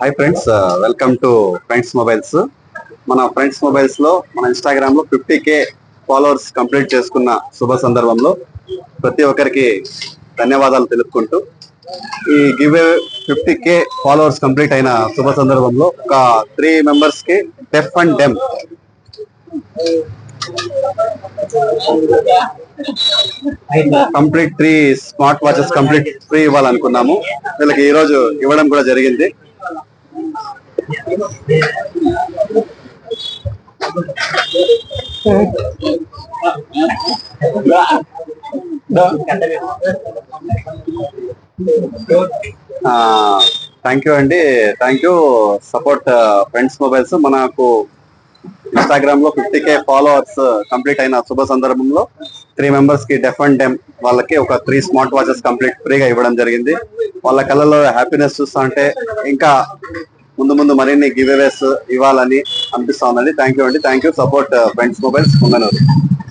Hi friends, welcome to friends mobiles. మన friends mobiles లో మన ఇన్స్టాగ్రామ్ లో 50K ఫాలోవర్స్ కంప్లీట్ చేసుకున్న శుభ సందర్భంలో ప్రతి ఒక్కరికి ధన్యవాదాలు తెలుపుకుంటూ ఈ గివ్ 50K ఫాలోవర్స్ కంప్లీట్ అయిన శుభ సందర్భంలో ఒక 3 మెంబర్స్ కి deaf and dumb complete 3 smart watches complete free ఇవ్వాలనుకున్నాము. వీళ్ళకి ఈ రోజు ఇవ్వడం కూడా జరిగింది. థ్యాంక్ యూ అండి, thank you. Support friends mobiles. మనకు ఇన్స్టాగ్రామ్ లో 50K ఫాలోవర్స్ కంప్లీట్ అయిన శుభ సందర్భంలో 3 మెంబర్స్ కి డెఫ్ అండ్ డెమ్ వాళ్ళకి ఒక 3 స్మార్ట్ వాచెస్ కంప్లీట్ ఫ్రీగా ఇవ్వడం జరిగింది. వాళ్ళ కళ్ళలో హ్యాపీనెస్ చూస్తా అంటే ఇంకా ముందు ముందు మరిన్ని గివ్ అవేస్ ఇవ్వాలని అనిపిస్తా ఉందండి. థ్యాంక్ యూ అండి, thank you. Support friends mobiles.